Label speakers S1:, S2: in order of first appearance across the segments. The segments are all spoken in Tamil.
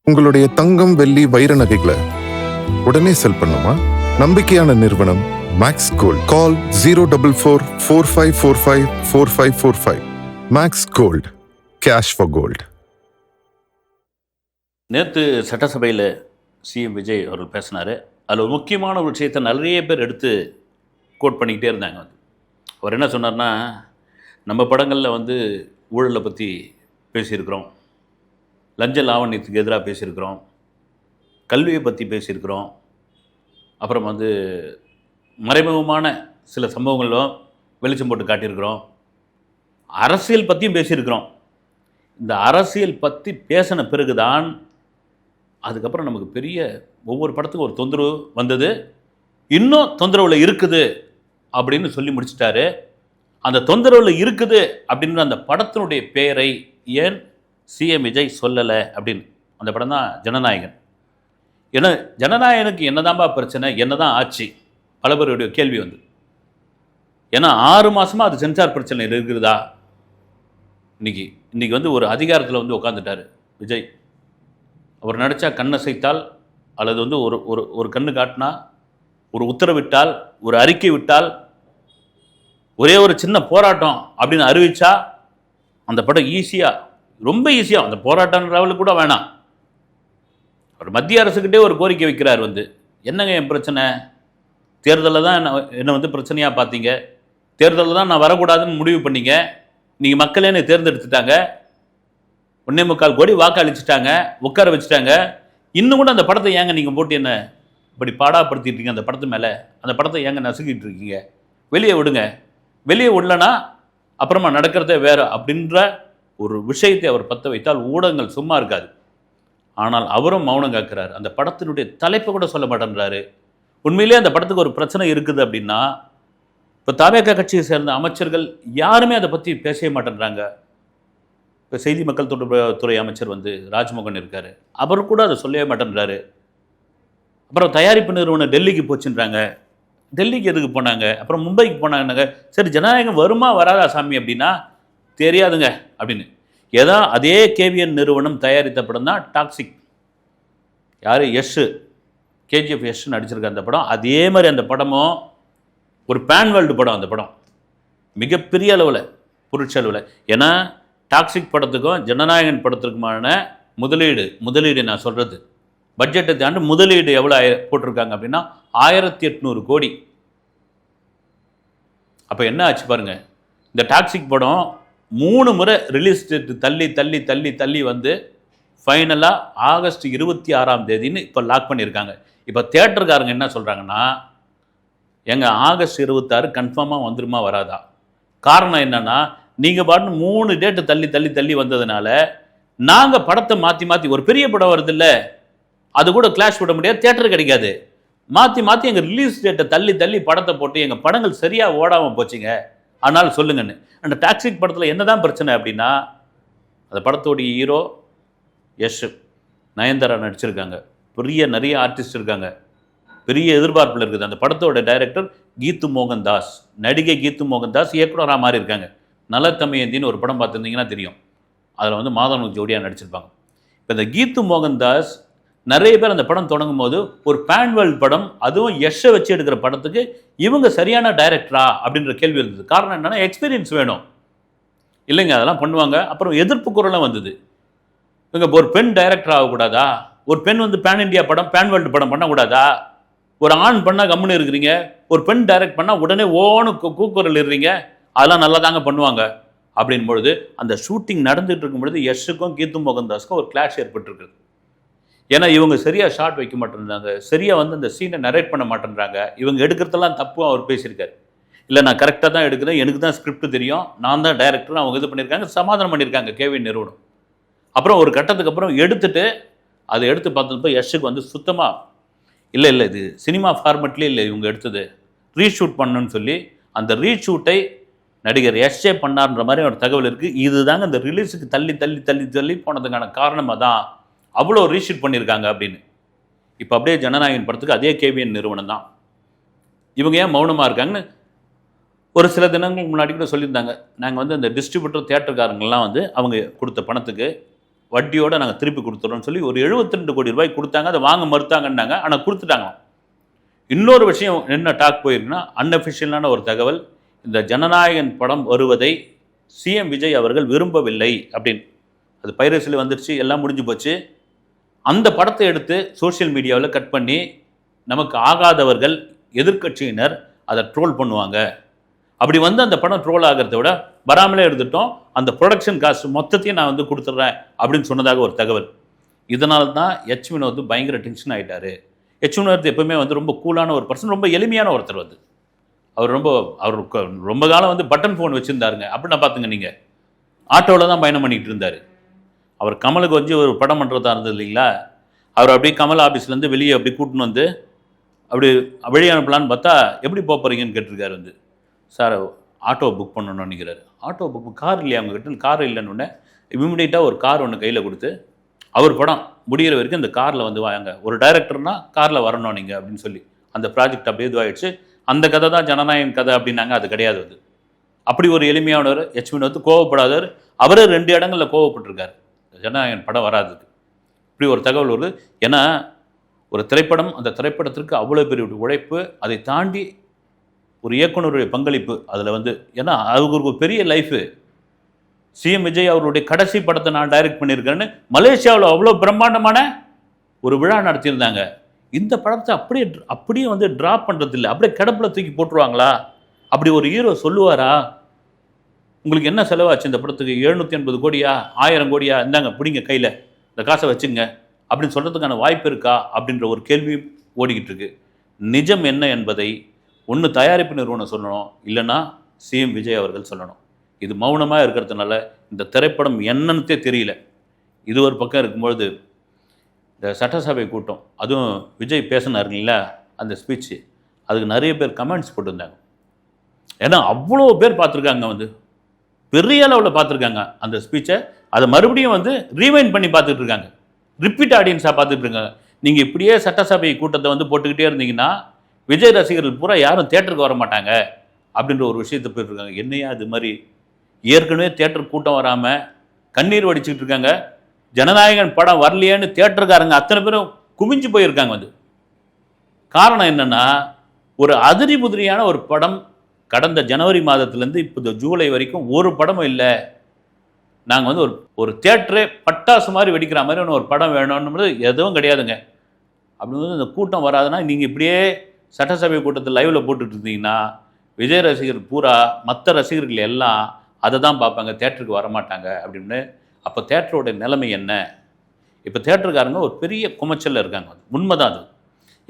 S1: உங்களுடைய தங்கம், வெள்ளி, வைர நகைகளை உடனே செல் பண்ணுமா? நம்பிக்கையான நிறுவனம் Max Gold. Call 04445454545. Max Gold, cash for gold.
S2: நேற்று சட்டசபையில் சிஎம் விஜய் அவர்கள் பேசினார். அதில் ஒரு முக்கியமான ஒரு விஷயத்தை நிறைய பேர் எடுத்து கோட் பண்ணிக்கிட்டே இருந்தாங்க. அவர் என்ன சொன்னார்னா, நம்ம படங்களில் ஊழலை பற்றி பேசியிருக்கிறோம், லஞ்ச லாவண்யத்துக்கு எதிராக பேசியிருக்கிறோம், கல்வியை பற்றி பேசியிருக்கிறோம், அப்புறம் மறைமுகமான சில சம்பவங்களும் வெளிச்சம் போட்டு காட்டியிருக்கிறோம், அரசியல் பற்றியும் பேசியிருக்கிறோம். இந்த அரசியல் பற்றி பேசின பிறகு தான் அதுக்கப்புறம் நமக்கு பெரிய ஒவ்வொரு படத்துக்கும் ஒரு தொந்தரவு வந்தது, இன்னும் தொந்தரவில் இருக்குது அப்படின்னு சொல்லி முடிச்சிட்டாரு. அந்த தொந்தரவில் இருக்குது அப்படின்ற அந்த படத்தினுடைய பெயரை ஏன் சிஎம் விஜய் சொல்லலை அப்படின்னு. அந்த படம் தான் ஜனநாயகன். ஏன்னா ஜனநாயகனுக்கு என்னதான்பா பிரச்சனை, என்னதான் ஆச்சு, பல பேருடைய கேள்வி ஏன்னா 6 மாதமாக அது சென்சார் பிரச்சனை இருக்கிறதா? இன்னைக்கு ஒரு அதிகாரத்தில் உட்காந்துட்டார் விஜய். அவர் நடித்தா கண்ணசைத்தால் அல்லது ஒரு ஒரு ஒரு கண்ணு காட்டினா, ஒரு உத்தரவிட்டால், ஒரு அறிக்கை விட்டால், ஒரே ஒரு சின்ன போராட்டம் அப்படின்னு அறிவிச்சா அந்த படம் ஈஸியாக, ரொம்ப ஈஸியாக, அந்த போராட்டம் லெவலுக்கு கூட வேணாம், அவர் மத்திய அரசுக்கிட்டே ஒரு கோரிக்கை வைக்கிறார். என்னங்க என் பிரச்சனை, தேர்தலில் தான் என்ன பிரச்சனையாக பார்த்தீங்க, தேர்தலில் தான் நான் வரக்கூடாதுன்னு முடிவு பண்ணீங்க, நீங்கள் மக்களே என்னை தேர்ந்தெடுத்துட்டாங்க, 1.25 கோடி வாக்கு அளிச்சுட்டாங்க, உட்கார வச்சுட்டாங்க, இன்னும் கூட அந்த படத்தை ஏங்க நீங்கள் போட்டு என்ன இப்படி பாடாப்படுத்திட்டு இருக்கீங்க, அந்த படத்து மேலே அந்த படத்தை ஏங்க நசுக்கிட்டு இருக்கீங்க, வெளியே விடுங்க, வெளியே விடலனா அப்புறமா நடக்கிறதே வேறு அப்படின்ற ஒரு விஷயத்தை அவர் பற்ற வைத்தால் ஊடகங்கள் சும்மா இருக்காது. ஆனால் அவரும் மௌனம் காக்கிறார். அந்த படத்தினுடைய தலைப்பை கூட சொல்ல மாட்டேன்றாரு. உண்மையிலே அந்த படத்துக்கு ஒரு பிரச்சனை இருக்குது அப்படின்னா, இப்போ தவேக கட்சியை சேர்ந்த அமைச்சர்கள் யாருமே அதை பற்றி பேசவே மாட்டேன்றாங்க. இப்போ செய்தி மக்கள் தொடர்புத்துறை அமைச்சர் ராஜ்மோகன் இருக்கார், அவர் கூட அதை சொல்லவே மாட்டேன்றாரு. அப்புறம் தயாரிப்பு நிறுவனம் டெல்லிக்கு போச்சுன்றாங்க, டெல்லிக்கு எதுக்கு போனாங்க, அப்புறம் மும்பைக்கு போனாங்க, சரி ஜனநாயகம் வருமா வராதா சாமி அப்படின்னா தெரியாதுங்க அப்படின்னு. ஏதோ அதே கேவிஎன் நிறுவனம் தயாரித்த படம் தான் டாக்ஸிக். யார், கேஜிஎஃப் நடிச்சிருக்க அந்த படம். அதே மாதிரி அந்த படமும் ஒரு பேன் வேர்ல்டு படம். அந்த படம் மிகப்பெரிய அளவில், பொருட்செலவில். ஏன்னா டாக்ஸிக் படத்துக்கும் ஜனநாயகன் படத்துக்குமான முதலீடு நான் சொல்கிறது, பட்ஜெட்டை தாண்டி முதலீடு எவ்வளோ போட்டிருக்காங்க அப்படின்னா 1800 கோடி. அப்போ என்ன ஆச்சு பாருங்க. இந்த டாக்ஸிக் படம் 3 முறை ரிலீஸ் டேட் தள்ளி தள்ளி தள்ளி தள்ளி ஃபைனலாக ஆகஸ்ட் 26ஆம் தேதின்னு இப்போ லாக் பண்ணியிருக்காங்க. இப்போ தியேட்டருக்காரங்க என்ன சொல்கிறாங்கன்னா, எங்கள் ஆகஸ்ட் 26 கன்ஃபார்மாக வந்துருமா வராதா? காரணம் என்னென்னா, நீங்கள் பாட்டு 3 டேட்டு தள்ளி தள்ளி தள்ளி வந்ததுனால நாங்கள் படத்தை மாற்றி மாற்றி, ஒரு பெரிய படம் வருது இல்லை, அது கூட கிளாஷ் விட முடியாது, தியேட்டர் கிடைக்காது, மாற்றி மாற்றி எங்கள் ரிலீஸ் டேட்டை தள்ளி தள்ளி படத்தை போட்டு எங்கள் படங்கள் சரியாக ஓடாமல் போச்சுங்க, அதனால் சொல்லுங்கன்னு. அந்த டாக்ஸிக் படத்தில் என்ன தான் பிரச்சனை அப்படின்னா, அந்த படத்தோடைய ஹீரோ நயன்தாரா நடிச்சிருக்காங்க, நிறைய ஆர்டிஸ்ட் இருக்காங்க, பெரிய எதிர்பார்ப்பில் இருக்குது. அந்த படத்தோட டைரக்டர் கீத்து மோகன் தாஸ், நடிகை கீத்து மோகன் தாஸ் இயக்குனராக மாறி இருக்காங்க. நலத்தமயந்தின்னு ஒரு படம் பார்த்துருந்தீங்கன்னா தெரியும், அதில் மாதவனுக்கு ஜோடியாக நடிச்சிருப்பாங்க. இப்போ இந்த கீத்து மோகன் தாஸ், நிறைய பேர் அந்த படம் தொடங்கும் போது ஒரு பேன் வேர்ல்டு படம், அதுவும் வச்சு எடுக்கிற படத்துக்கு இவங்க சரியான டைரக்டரா அப்படின்ற கேள்வி இருந்தது. காரணம் என்னன்னா, எக்ஸ்பீரியன்ஸ் வேணும் இல்லைங்க, அதெல்லாம் பண்ணுவாங்க. அப்புறம் எதிர்ப்பு குரலாம் வந்தது, இவங்க ஒரு பெண் டைரக்டர் ஆகக்கூடாதா, ஒரு பெண் பேன் இண்டியா படம், பேன் வேர்ல்டு படம் பண்ணக்கூடாதா, ஒரு ஆண் பண்ணால் கம்முன்னு இருக்கிறீங்க, ஒரு பெண் டைரக்ட் பண்ணால் உடனே ஓன்னு கூக்குரல் இருறீங்க, அதெல்லாம் நல்லா தாங்க பண்ணுவாங்க அப்படின் பொழுது அந்த ஷூட்டிங் நடந்துகிட்டு இருக்கும் பொழுது யஷுக்கும் கீத்து மோகன் தாஸ்க்கும் ஒரு கிளாஷ் ஏற்பட்டுருக்குது. ஏன்னா இவங்க சரியாக ஷார்ட் வைக்க மாட்டேன்றாங்க, சரியாக அந்த சீனை நரேட் பண்ண மாட்டேன்றாங்க, இவங்க எடுக்கிறதெல்லாம் தப்பும் அவர் பேசியிருக்காரு. இல்லை நான் கரெக்டாக தான் எடுக்கிறேன், எனக்கு தான் ஸ்கிரிப்ட் தெரியும், நான் தான் டைரக்டர், அவங்க இது பண்ணியிருக்காங்க, சமாதானம் பண்ணியிருக்காங்க கேவிஎன் நிறுவனம். அப்புறம் ஒரு கட்டத்துக்கு அப்புறம் எடுத்துட்டு அதை எடுத்து பார்த்தப்போ யஷுக்கு சுத்தமாக இல்லை இது சினிமா ஃபார்மெட்லேயே இல்லை இவங்க எடுத்தது, ரீஷூட் பண்ணணும்னு சொல்லி அந்த ரீஷூட்டை நடிகர் யஷே பண்ணார்ன்ற மாதிரி ஒரு தகவல் இருக்குது. இதுதாங்க இந்த ரிலீஸுக்கு தள்ளி தள்ளி தள்ளி தள்ளி போனதுக்கான காரணமாக தான் அவ்வளோ ரீஷூட் பண்ணியிருக்காங்க அப்படின்னு. இப்போ அப்படியே ஜனநாயகன் படத்துக்கு அதே கேவிஎன் நிறுவனம் தான். இவங்க ஏன் மௌனமாக இருக்காங்கன்னு ஒரு சில தினங்களுக்கு முன்னாடி கூட சொல்லியிருந்தாங்க. நாங்கள் அந்த டிஸ்ட்ரிபியூட்டர் தியேட்டருக்காரங்கெல்லாம் அவங்க கொடுத்த பணத்துக்கு வட்டியோடு நாங்கள் திருப்பி கொடுத்துறோம்னு சொல்லி ஒரு 72 கோடி ரூபாய் கொடுத்தாங்க. அதை வாங்க மறுத்தாங்கன்னாங்க. ஆனால் கொடுத்துட்டாங்க. இன்னொரு விஷயம் என்ன டாக் போயிருக்குன்னா, அன்அஃபிஷியலான ஒரு தகவல், இந்த ஜனநாயகன் படம் வருவதை சிஎம் விஜய் அவர்கள் விரும்பவில்லை அப்படின்னு. அது பைரசியில் வந்துருச்சு, எல்லாம் முடிஞ்சு போச்சு. அந்த படத்தை எடுத்து சோஷியல் மீடியாவில் கட் பண்ணி நமக்கு ஆகாதவர்கள் எதிர்க்கட்சியினர் அதை ட்ரோல் பண்ணுவாங்க. அப்படி வந்து அந்த படம் ட்ரோல் ஆகிறத விட வராமலே எடுத்துட்டோம், அந்த ப்ரொடக்ஷன் காஸ்ட் மொத்தத்தையும் நான் வந்து கொடுத்துட்றேன் அப்படின்னு சொன்னதாக ஒரு தகவல். இதனால தான் எச் வினோத் பயங்கர டென்ஷன் ஆகிட்டார். எச் வினோத் எப்பவுமே வந்து ரொம்ப கூலான ஒரு பர்சன், ரொம்ப எளிமையான ஒருத்தர் வந்து. அவர் ரொம்ப காலம் வந்து பட்டன் ஃபோன் வச்சுருந்தாருங்க. அப்படின்னா பார்த்துங்க, நீங்கள் ஆட்டோவில் தான் பயணம் பண்ணிகிட்டு இருந்தார். அவர் கமலுக்கு வந்து ஒரு படம் பண்ணுறதா இருந்தது இல்லைங்களா, அவர் அப்படியே கமல் ஆஃபீஸ்லேருந்து வெளியே அப்படி கூட்டின்னு வந்து அப்படி வெளியே அனுப்பலான்னு பார்த்தா, எப்படி போக போகிறீங்கன்னு கேட்டிருக்காரு. வந்து சார் ஆட்டோ புக் பண்ணணும்னு நினைக்கிறாரு. ஆட்டோ புக் கார் இல்லையா அவங்ககிட்ட? கார் இல்லைன்னு இம்மிடியட்டாக ஒரு கார் ஒன்று கையில் கொடுத்து, அவர் படம் முடிகிற வரைக்கும் இந்த காரில் வந்து வாங்க, ஒரு டைரக்டர்னா காரில் வரணும் நீங்கள் அப்படின்னு சொல்லி அந்த ப்ராஜெக்ட் அப்படியே இதுவாகிடுச்சு. அந்த கதை தான் ஜனநாயகன் கதை அப்படின்னாங்க. அது கிடையாது. அது அப்படி ஒரு எளிமையானவர் எச் வினோத், கோவப்படாதவர். அவரே 2 இடங்களில் கோவப்பட்டிருக்காரு ஜனநாயகன் படம் வராதுக்கு. இப்படி ஒரு தகவல் வருது. ஏன்னா ஒரு திரைப்படம், அந்த திரைப்படத்திற்கு அவ்வளோ பெரிய உழைப்பு, அதை தாண்டி ஒரு இயக்குனருடைய பங்களிப்பு அதில் வந்து, ஏன்னா அது ஒரு பெரிய லைஃபு. சிஎம் விஜய் அவருடைய கடைசி படத்தை நான் டைரக்ட் பண்ணியிருக்கேன்னு மலேசியாவில் அவ்வளோ பிரம்மாண்டமான ஒரு விழா நடத்தியிருந்தாங்க. இந்த படத்தை அப்படியே வந்து ட்ராப் பண்ணுறது இல்லை, அப்படியே கிடப்பில் தூக்கி போட்டுருவாங்களா? அப்படி ஒரு ஹீரோ சொல்லுவாரா? உங்களுக்கு என்ன செலவாச்சு இந்த படத்துக்கு? 780 கோடியா, 1000 கோடியா, இந்தாங்க பிடிங்க கையில், இந்த காசை வச்சுங்க அப்படின்னு சொல்கிறதுக்கான வாய்ப்பு இருக்கா அப்படின்ற ஒரு கேள்வி ஓடிக்கிட்டு இருக்கு. நிஜம் என்ன என்பதை ஒன்று தயாரிப்பு நிறுவனம் சொல்லணும், இல்லைன்னா சிஎம் விஜய் அவர்கள் சொல்லணும். இது மௌனமாக இருக்கிறதுனால இந்த திரைப்படம் என்னன்னே தெரியல. இது ஒரு பக்கம் இருக்கும்பொழுது, இந்த சட்டசபை கூட்டம், அதுவும் விஜய் பேசினாருங்களா அந்த ஸ்பீச்சு, அதுக்கு நிறைய பேர் கமெண்ட்ஸ் போட்டிருந்தாங்க. ஏன்னா அவ்வளோ பேர் பார்த்துருக்காங்க, வந்து பெரிய அளவில் பார்த்துருக்காங்க அந்த ஸ்பீச்சை. அதை மறுபடியும் வந்து ரீவைண்ட் பண்ணி பார்த்துட்டு இருக்காங்க, ரிப்பீட் ஆடியன்ஸாக பார்த்துட்டு இருக்காங்க. நீங்கள் இப்படியே சட்டசபை கூட்டத்தை வந்து போட்டுக்கிட்டே இருந்தீங்கன்னா விஜய் ரசிகர்கள் பூரா யாரும் தேட்டருக்கு வர மாட்டாங்க அப்படின்ற ஒரு விஷயத்தை போயிட்டுருக்காங்க. என்னையா இது மாதிரி ஏற்கனவே தேட்டருக்கு கூட்டம் வராமல் கண்ணீர் வடிச்சுக்கிட்டு இருக்காங்க. ஜனநாயகன் படம் வரலையேன்னு தேட்டருக்காரங்க அத்தனை பேரும் குமிஞ்சு போயிருக்காங்க. வந்து காரணம் என்னென்னா, ஒரு அதிரி புதிரியான ஒரு படம் கடந்த ஜனவரி மாதத்துலேருந்து இப்போ ஜூலை வரைக்கும் ஒரு படமும் இல்லை. நாங்கள் வந்து ஒரு தேட்டரே பட்டாசு மாதிரி வெடிக்கிற மாதிரி ஒரு படம் வேணும்னு எதுவும் கிடையாதுங்க. அப்படி வந்து இந்த கூட்டம் வராதுன்னா, நீங்கள் இப்படியே சட்டசபை கூட்டத்தில் லைவில் போட்டுட்டு இருந்தீங்கன்னா விஜய் ரசிகர் பூரா மற்ற ரசிகர்கள் எல்லாம் அதை தான் பார்ப்பாங்க, தேட்டருக்கு வரமாட்டாங்க அப்படின்னு. அப்போ தேட்டரோட நிலைமை என்ன? இப்போ தேட்டருக்காரங்க ஒரு பெரிய குமைச்சலில் இருக்காங்க. உண்மைதான் அது.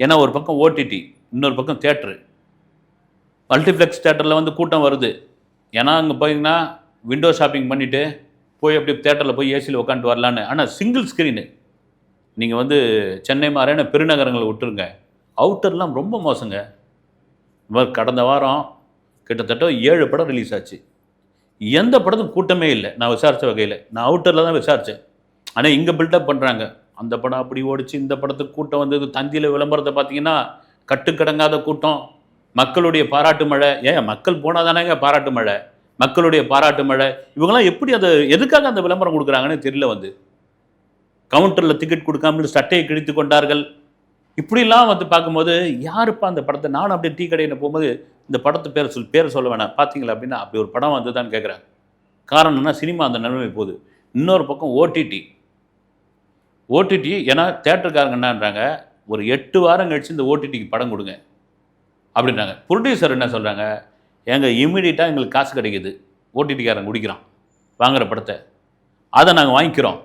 S2: ஏன்னா ஒரு பக்கம் ஓடிடி, இன்னொரு பக்கம் தேட்டரு. மல்டிப்ளெக்ஸ் தேட்டரில் வந்து கூட்டம் வருது. ஏன்னா அங்கே போயிங்கன்னா விண்டோ ஷாப்பிங் பண்ணிவிட்டு போய் அப்படி தேட்டரில் போய் ஏசியில் உட்காந்துட்டு வரலான்னு. ஆனால் சிங்கிள் ஸ்க்ரீனு நீங்கள் வந்து சென்னை மாதிரியான பெருநகரங்களை விட்டுருங்க, அவுட்டர்லாம் ரொம்ப மோசங்க. கடந்த வாரம் கிட்டத்தட்ட 7 படம் ரிலீஸ் ஆச்சு. எந்த படத்துக்கும் கூட்டமே இல்லை. நான் விசாரித்த வகையில் நான் அவுட்டரில் தான் விசாரித்தேன். ஆனால் இங்கே பில்டப் பண்ணுறாங்க, அந்த படம் அப்படி ஓடிச்சு, இந்த படத்துக்கு கூட்டம் வந்தது. தந்தியில் விளம்பரத்தை பார்த்தீங்கன்னா கட்டுக்கடங்காத கூட்டம், மக்களுடைய பாராட்டு மழை. ஏன் மக்கள் போனால் தானேங்க பாராட்டு மழை, மக்களுடைய பாராட்டு மழை. இவங்கெல்லாம் எப்படி அதை எதுக்காக அந்த விளம்பரம் கொடுக்குறாங்கன்னு தெரியல. வந்து கவுண்டரில் டிக்கெட் கொடுக்காமல் சட்டையை கிழித்து கொண்டார்கள். இப்படிலாம் வந்து பார்க்கும்போது யாருப்பா அந்த படத்தை, நானும் அப்படியே டீ கடையில் போகும்போது இந்த படத்தை பேர் சொல்ல வேணாம் பார்த்தீங்களா அப்படின்னா, அப்படி ஒரு படம் வந்து தான் கேட்குறாங்க. காரணம் என்ன? சினிமா அந்த நிலைமை போகுது. இன்னொரு பக்கம் ஓடிடி. ஏன்னா தேட்டருக்காரங்க என்னன்றாங்க, ஒரு 8 வாரம் கழிச்சு இந்த ஓடிடிக்கு படம் கொடுங்க அப்படின்றாங்க. ப்ரொடியூசர் என்ன சொல்கிறாங்க, எங்கள் இமீடியட்டாக எங்களுக்கு காசு கிடைக்கிது, ஓடிடிக்காரன் குடிக்கிறான் வாங்குகிற படத்தை, அதை நாங்கள் வாங்கிக்கிறோம்.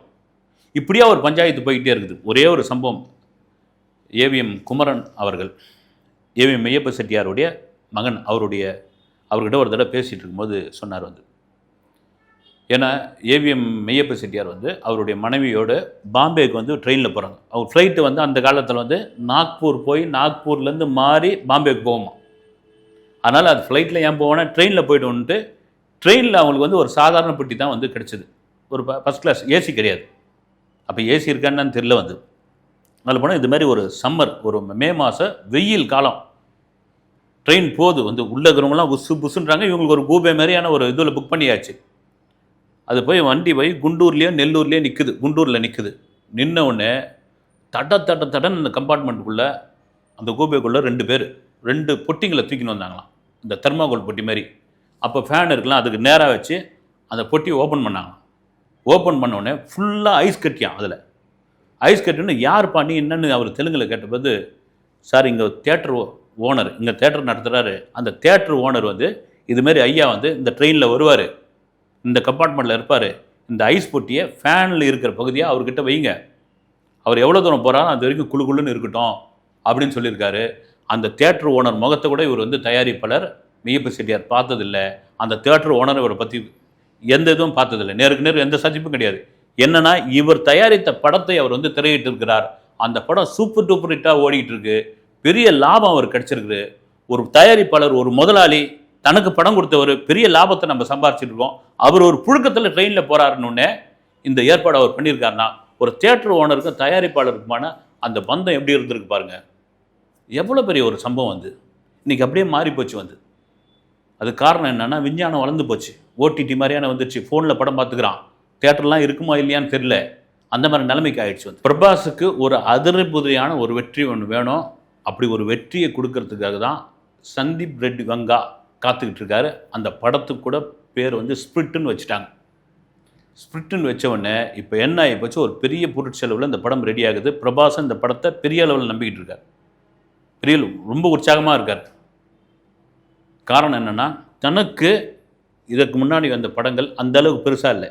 S2: இப்படியா ஒரு பஞ்சாயத்து போய்கிட்டே இருக்குது. ஒரே ஒரு சம்பவம், ஏவிஎம் குமரன் அவர்கள், ஏவிஎம் மெய்யப்ப செட்டியாருடைய மகன், அவர்கிட்ட ஒரு தடவை பேசிகிட்டு இருக்கும்போது சொன்னார். வந்து ஏன்னா ஏவிஎம் மெய்யப்ப செட்டியார் வந்து அவருடைய மனைவியோடு பாம்பேக்கு வந்து ட்ரெயினில் போகிறாங்க. அவர் ஃப்ளைட்டு வந்து அந்த காலத்தில் வந்து நாக்பூர் போய் நாக்பூர்லேருந்து மாறி பாம்பேக்கு போகுமா. அதனால் அது ஃப்ளைட்டில் ஏன் போவோன்னா ட்ரெயினில் போய்ட்டு வந்துட்டு, ட்ரெயினில் அவங்களுக்கு வந்து ஒரு சாதாரண பெட்டி தான் வந்து கிடச்சிது, ஒரு ஃபஸ்ட் கிளாஸ், ஏசி கிடையாது. அப்போ ஏசி இருக்கான்னு தெரியல. வந்து அதில் போனால் இது மாதிரி ஒரு சம்மர், ஒரு மே மாதம் வெயில் காலம், ட்ரெயின் போகுது. வந்து உள்ள இருக்கிறவங்களாம் புசுன்றாங்க. இவங்களுக்கு ஒரு கூபே மாதிரியான ஒரு இதில் புக் பண்ணியாச்சு. அது போய் வண்டி போய் குண்டூர்லேயோ நெல்லூர்லேயோ நிற்குது. குண்டூரில் நிற்குது. நின்ன உடனே தடன்னு இந்த கம்பார்ட்மெண்ட்டுக்குள்ளே அந்த கூபைக்குள்ளே 2 பேர் 2 பொட்டிங்களை தூக்கின்னு வந்தாங்களாம், இந்த தெர்மாகோல் பொட்டி மாதிரி. அப்போ ஃபேன் இருக்கலாம், அதுக்கு நேராக வச்சு அந்த பொட்டியை ஓப்பன் பண்ணாங்களாம். ஓப்பன் பண்ண உடனே ஃபுல்லாக ஐஸ் கட்டியான். அதில் ஐஸ் கட்டின்னு யார் பண்ணி என்னன்னு அவர் தெலுங்கில் கேட்டபோது, சார் இங்கே தேட்டர் ஓனர், இங்கே தேட்டர் நடத்துகிறாரு, அந்த தேட்டர் ஓனர் வந்து இதுமாரி ஐயா வந்து இந்த ட்ரெயினில் வருவார், இந்த கம்பார்ட்மெண்ட்டில் இருப்பார், இந்த ஐஸ் பொட்டியை ஃபேனில் இருக்கிற பகுதியை அவர்கிட்ட வைங்க, அவர் எவ்வளோ தூரம் போகிறாரோ அது வரைக்கும் குழுன்னு இருக்கட்டும் அப்படின்னு சொல்லியிருக்காரு. அந்த தேட்டர் ஓனர் முகத்தை கூட இவர் வந்து தயாரிப்பாளர் மெய்யப்ப செட்டியார் பார்த்ததில்லை. அந்த தேட்டர் ஓனர் இவரை பற்றி எந்த இதுவும் பார்த்ததில்லை, நேருக்கு நேர் எந்த சந்திப்பும் கிடையாது. என்னன்னா இவர் தயாரித்த படத்தை அவர் வந்து திரையிட்டு இருக்கிறார். அந்த படம் சூப்பர் டூப்பர் ஹிட்டாக ஓடிக்கிட்டு இருக்கு, பெரிய லாபம் அவர் கிடைச்சிருக்கு. ஒரு தயாரிப்பாளர், ஒரு முதலாளி, தனக்கு படம் கொடுத்தவர், பெரிய லாபத்தை நம்ம சம்பாரிச்சிட்டு இருக்கோம், அவர் ஒரு புழுக்கத்தில் ட்ரெயினில் போகிறாருன்னு இந்த ஏற்பாடு அவர் பண்ணியிருக்காருன்னா, ஒரு தியேட்டர் ஓனருக்கும் தயாரிப்பாளருக்குமான அந்த பந்தம் எப்படி இருந்திருக்கு பாருங்க. எவ்வளோ பெரிய ஒரு சம்பவம் வந்து இன்றைக்கி அப்படியே மாறி போச்சு வந்து. அது காரணம் என்னென்னா, விஞ்ஞானம் வளர்ந்து போச்சு, ஓடிடி மாதிரியான வந்துச்சு, ஃபோனில் படம் பார்த்துக்கிறான், தியேட்டர்லாம் இருக்குமா இல்லையான்னு தெரியல, அந்த மாதிரி நிலைமைக்கு ஆயிடுச்சு வந்து. பிரபாஸுக்கு ஒரு அதிர்புதியான ஒரு வெற்றி ஒன்று வேணும். அப்படி ஒரு வெற்றியை கொடுக்கறதுக்காக தான் சந்தீப் ரெட்டி வங்கா காத்துக்கிட்டு இருக்காரு. அந்த படத்துக்கு கூட பேர் வந்து ஸ்பிரிட்டுன்னு வச்சுட்டாங்க. ஸ்பிரிட்டுன்னு வச்ச உடனே இப்போ என்ன ஆகி போச்சு, ஒரு பெரிய பொருட்செலவில் இந்த படம் ரெடி ஆகுது. பிரபாஸ் இந்த படத்தை பெரிய அளவில் நம்பிக்கிட்டு இருக்கார், ரொம்ப உற்சாகமாக இருக்கார். காரணம் என்னென்னா, தனக்கு இதற்கு முன்னாடி வந்த படங்கள் அந்த அளவுக்கு பெருசாக இல்லை,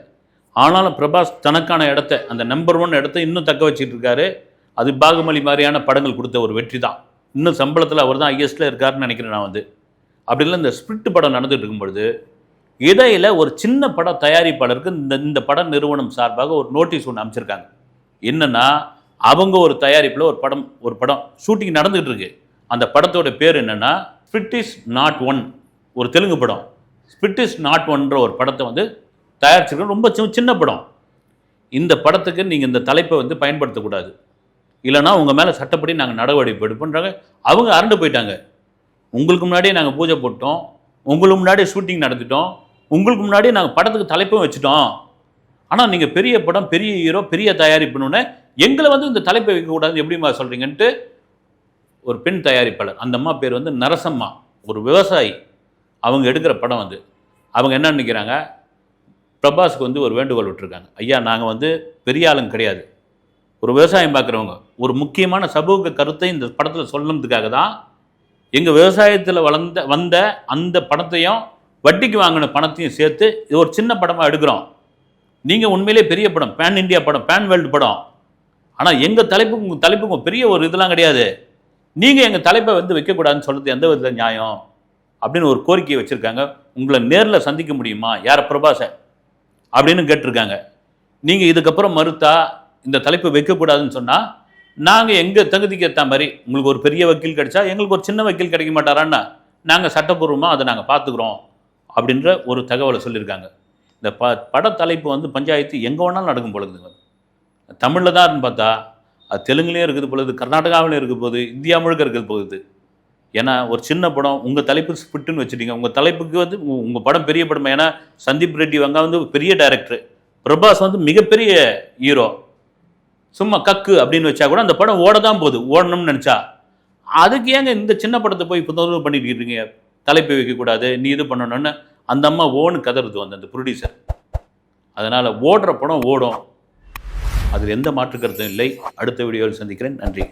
S2: ஆனாலும் பிரபாஸ் தனக்கான இடத்த, அந்த நம்பர் 1 இடத்த இன்னும் தக்க வச்சுட்டு இருக்காரு. அது பாகுமலி மாதிரியான படங்கள் கொடுத்த ஒரு வெற்றி தான். இன்னும் சம்பளத்தில் அவர் தான் ஹையஸ்ட்டில் இருக்காருன்னு நினைக்கிறேன் நான் வந்து. அப்படி இல்லை, இந்த ஸ்பிரிட் படம் நடந்துகிட்டு இருக்கும்பொழுது இடையில் ஒரு சின்ன பட தயாரிப்பாளருக்கு இந்த பட நிறுவனம் சார்பாக ஒரு நோட்டீஸ் ஒன்று அமைச்சிருக்காங்க. என்னென்னா, அவங்க ஒரு தயாரிப்பில் ஒரு படம் ஷூட்டிங் நடந்துகிட்டு இருக்கு. அந்த படத்தோட பேர் என்னென்னா ஸ்பிரிட் இஸ் நாட் ஒன், ஒரு தெலுங்கு படம். ஸ்பிரிட் இஸ் நாட் ஒன்ற ஒரு படத்தை வந்து தயாரிச்சிருக்கோம், ரொம்ப சின்ன படம். இந்த படத்துக்கு நீங்கள் இந்த தலைப்பை வந்து பயன்படுத்தக்கூடாது, இல்லைனா உங்கள் மேலே சட்டப்படி நாங்கள் நடவடிக்கை எடுப்போன்றாங்க. அவங்க அரண்டு போயிட்டாங்க. உங்களுக்கு முன்னாடியே நாங்கள் பூஜை போட்டோம், உங்களுக்கு முன்னாடியே ஷூட்டிங் நடத்திட்டோம், உங்களுக்கு முன்னாடியே நாங்கள் படத்துக்கு தலைப்பும் வச்சுட்டோம், ஆனால் நீங்கள் பெரிய படம், பெரிய ஹீரோ, பெரிய தயாரிப்புன்னு எங்களை வந்து இந்த தலைப்பை வைக்கக்கூடாதுன்னு எப்படிமா சொல்கிறீங்கன்ட்டு ஒரு பெண் தயாரிப்பாளர், அந்த அம்மா பேர் வந்து நரசம்மா, ஒரு விவசாயி, அவங்க எடுக்கிற படம் வந்து அவங்க என்ன நினைக்கிறாங்க, பிரபாஸுக்கு வந்து ஒரு வேண்டுகோள் விட்டுருக்காங்க. ஐயா, நாங்கள் வந்து பெரிய ஆளுங்க கிடையாது, ஒரு விவசாயம் பார்க்குறவங்க, ஒரு முக்கியமான சமூக கருத்தை இந்த படத்தில் சொல்லணுன்றதுக்காக தான் எங்கள் விவசாயத்தில் வந்த அந்த படத்தையும் வட்டிக்கு வாங்கின பணத்தையும் சேர்த்து இது ஒரு சின்ன படமாக எடுக்கிறோம். நீங்கள் உண்மையிலே பெரிய படம், பேன் இண்டியா படம், பேன் வேர்ல்டு படம், ஆனால் எங்கள் உங்கள் தலைப்புக்கும் பெரிய ஒரு இதெல்லாம் கிடையாது, நீங்கள் எங்கள் தலைப்பை வந்து வைக்கக்கூடாதுன்னு சொல்கிறது எந்த விதத்தில் நியாயம் அப்படின்னு ஒரு கோரிக்கையை வச்சுருக்காங்க. உங்களை நேரில் சந்திக்க முடியுமா, யாரை, பிரபாஸை அப்படின்னு கேட்டிருக்காங்க. நீங்கள் இதுக்கப்புறம் மறுத்தா இந்த தலைப்பை வைக்கக்கூடாதுன்னு சொன்னால் நாங்கள் எங்கள் தகுதிக்கு ஏற்ற மாதிரி, உங்களுக்கு ஒரு பெரிய வக்கீல் கிடைச்சா எங்களுக்கு ஒரு சின்ன வக்கீல் கிடைக்க மாட்டாரான்னா நாங்கள் சட்டப்பூர்வமாக அதை நாங்கள் பார்த்துக்குறோம் அப்படின்ற ஒரு தகவலை சொல்லியிருக்காங்க. இந்த பட தலைப்பு வந்து பஞ்சாயத்து எங்கே வேணாலும் நடக்கும் பொழுதுங்க. தமிழில் தான் இருக்குன்னு பார்த்தா அது தெலுங்குலேயும் இருக்குது பொழுது, கர்நாடகாவிலையும் இருக்குது போகுது, இந்தியா முழுக்க இருக்குது போகுது. ஏன்னா ஒரு சின்ன படம், உங்கள் தலைப்பு ஸ்பிரிட்டுன்னு வச்சுட்டீங்க, உங்கள் தலைப்புக்கு வந்து உங்கள் படம் பெரிய படம். ஏன்னா சந்தீப் ரெட்டி வங்கா வந்து பெரிய டைரக்டர், பிரபாஸ் வந்து மிகப்பெரிய ஹீரோ, சும்மா கக்கு அப்படின்னு வச்சா கூட அந்த படம் ஓட தான் போகுது, ஓடணும்னு நினச்சா. அதுக்கு ஏங்க இந்த சின்ன படத்தை போய் புத்தகம் பண்ணிட்டு இருக்கீங்க, தலைப்பு வைக்கக்கூடாது, நீ இது பண்ணணும்னு அந்த அம்மா ஓன்னு கதறுது வந்து அந்த ப்ரொடியூசர். அதனால் ஓடுற படம் ஓடும், அதில் எந்த மாற்று கருத்தும் இல்லை. அடுத்த வீடியோவில் சந்திக்கிறேன். நன்றி.